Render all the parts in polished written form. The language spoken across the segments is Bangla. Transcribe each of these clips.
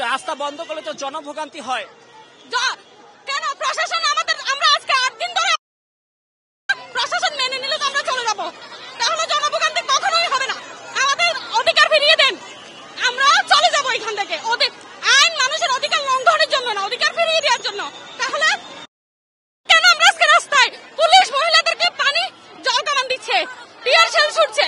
রাস্তা বন্ধ করলে তো জনভোগান্তি হয়। কেন প্রশাসন আমাদের, আমরা আজকে 8 দিন ধরে প্রশাসন মেনে নিলে তো আমরা চলে যাব, তাহলে জনভোগান্তি কখনোই হবে না। আমাদের অধিকার ফিরিয়ে দেন, আমরা চলে যাব এখান থেকে। ওদের আইন মানুষের অধিকার লঙ্ঘনের জন্য না, অধিকার ফিরিয়ে দেওয়ার জন্য। তাহলে কেন আমরা আজকে রাস্তায়? পুলিশ মহিলাদেরকে পানি জল কামান দিচ্ছে, টিয়ার শেল ছুটছে।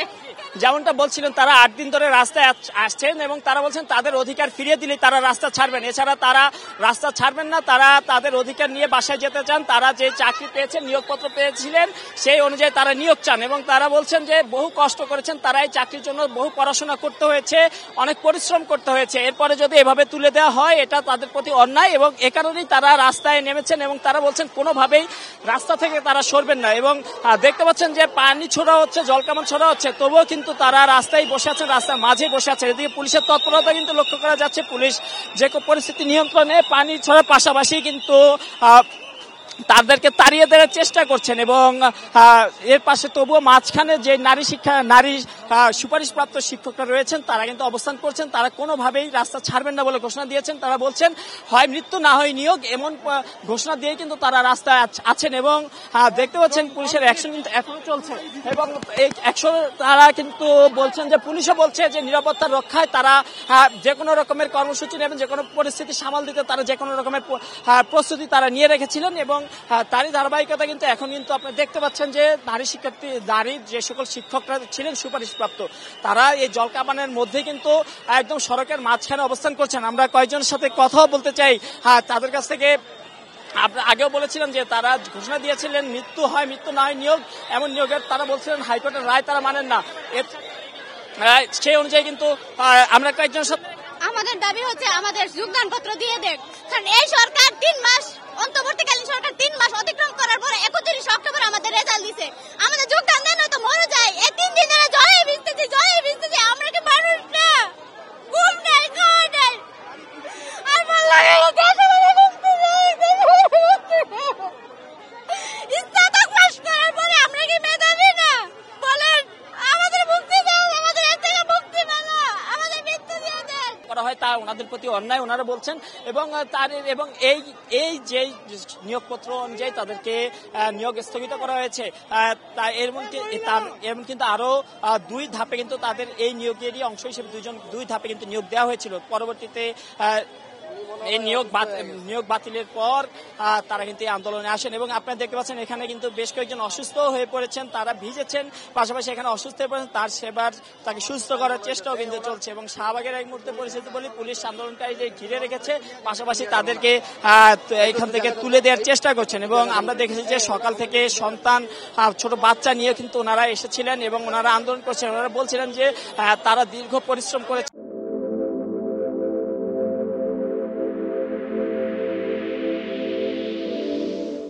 যেমনটা বলছিলেন তারা 8 দিন ধরে রাস্তায় আসছেন এবং তারা বলছেন তাদের অধিকার ফিরিয়ে দিলে তারা রাস্তা ছাড়বেন, এছাড়া তারা রাস্তা ছাড়বেন না। তারা তাদের অধিকার নিয়ে বাসায় যেতে চান। তারা যে চাকরি পেয়েছেন, নিয়োগপত্র পেয়েছিলেন, সেই অনুযায়ী তারা নিয়োগ চান এবং তারা বলছেন যে বহু কষ্ট করেছেন, তারা এই চাকরির জন্য বহু পড়াশোনা করতে হয়েছে, অনেক পরিশ্রম করতে হয়েছে। এরপরে যদি এভাবে তুলে দেওয়া হয় এটা তাদের প্রতি অন্যায় এবং এ কারণেই তারা রাস্তায় নেমেছেন এবং তারা বলছেন কোনোভাবেই রাস্তা থেকে তারা সরবেন না। এবং দেখতে পাচ্ছেন যে পানি ছোড়া হচ্ছে, জলকামান ছোড়া হচ্ছে, তবুও কিন্তু তারা রাস্তায় বসে আছেন, রাস্তার মাঝে বসে আছেন। এদিকে পুলিশের তৎপরতা কিন্তু লক্ষ্য করা যাচ্ছে। পুলিশ যে পরিস্থিতি নিয়ন্ত্রণে পানি ছড়ার পাশাপাশি কিন্তু তাদেরকে তাড়িয়ে দেওয়ার চেষ্টা করছেন এবং এর পাশে তবুও মাঝখানে যে নারী সুপারিশপ্রাপ্ত শিক্ষকরা রয়েছেন তারা কিন্তু অবস্থান করছেন। তারা কোনোভাবেই রাস্তা ছাড়বেন না বলে ঘোষণা দিয়েছেন। তারা বলছেন হয় মৃত্যু না হয় নিয়োগ, এমন ঘোষণা দিয়ে কিন্তু তারা রাস্তায় আছেন এবং দেখতে পাচ্ছেন পুলিশের অ্যাকশন কিন্তু এখনো চলছে এবং এই অ্যাকশন তারা কিন্তু বলছেন যে পুলিশও বলছে যে নিরাপত্তা রক্ষায় তারা যে কোনো রকমের কর্মসূচি নেবেন, যে কোনো পরিস্থিতি সামাল দিতে তারা যে কোনো রকমের প্রস্তুতি তারা নিয়ে রেখেছিলেন এবং তারই ধারাবাহিকতা কিন্তু এখন কিন্তু আপনি দেখতে পাচ্ছেন যে নারী যে সকল শিক্ষকরা ছিলেন সুপারিশপ্রাপ্ত তারা এই জলকামানের মধ্যে কিন্তু একদম সড়কের মাঝখানে অবস্থান করছেন। আমরা কয়েকজনের সাথে কথাও বলতে চাই, তাদের কাছ থেকে আপনারা আগেও বলেছিলেন যে তারা ঘোষণা দিয়েছিলেন মৃত্যু হয় মৃত্যু না হয় নিয়োগ, এমন নিয়োগের তারা বলছিলেন হাইকোর্টের রায় তারা মানেন না। সেই অনুযায়ী কিন্তু আমরা কয়েকজনের সাথে আমাদের দাবি হচ্ছে আমাদের যোগদান পত্র দিয়ে দেখ, কারণ এই সরকার 3 মাস, অন্তর্বর্তীকালীন সরকার 3 মাস অতিক্রম করার পরে 31 অক্টোবর আমাদের রেজাল্ট দিছে। আমাদের যোগদান দেন না তো মরে যায়। এই 3 দিন ধরে জলে ভিজতেছি, আমরা কি মানুষ না? ঘুম নাই, খাওয়া নাই, আর ভালো লাগে না। স্নাতক পাস করার পরে আমরা কি মেধাবী না? বলেন, আমাদের মুক্তি দাও, আমাদের এর থেকে মুক্তি মেলা, আমাদের মৃত্যু দিয়ে দেন। করা হয় তা ওনাদের প্রতি অন্যায় ওনারা বলছেন এবং এই যে নিয়োগপত্র অনুযায়ী তাদেরকে নিয়োগ স্থগিত করা হয়েছে এমন কিন্তু আরো 2 ধাপে কিন্তু তাদের এই নিয়োগেরই অংশ হিসেবে 2 ধাপে কিন্তু নিয়োগ দেওয়া হয়েছিল। পরবর্তীতে এই নিয়োগ বাতিলের পর তারা কিন্তু এই আন্দোলনে আসেন এবং আপনারা দেখতে পাচ্ছেন এখানে কিন্তু বেশ কয়েকজন অসুস্থ হয়ে পড়েছেন, তারা ভিজেছেন, পাশাপাশি এখানে অসুস্থ হয়ে পড়েছেন, তাকে সুস্থ করার চেষ্টাও কিন্তু চলছে এবং শাহবাগের এই মুহূর্তে পরিস্থিতি বলি পুলিশ আন্দোলনকারীদের ঘিরে রেখেছে, পাশাপাশি তাদেরকে এখান থেকে তুলে দেওয়ার চেষ্টা করছেন এবং আমরা দেখেছি যে সকাল থেকে সন্তান ছোট বাচ্চা নিয়ে কিন্তু ওনারা এসেছিলেন এবং ওনারা আন্দোলন করছেন। ওনারা বলছিলেন যে তারা দীর্ঘ পরিশ্রম করেছেন।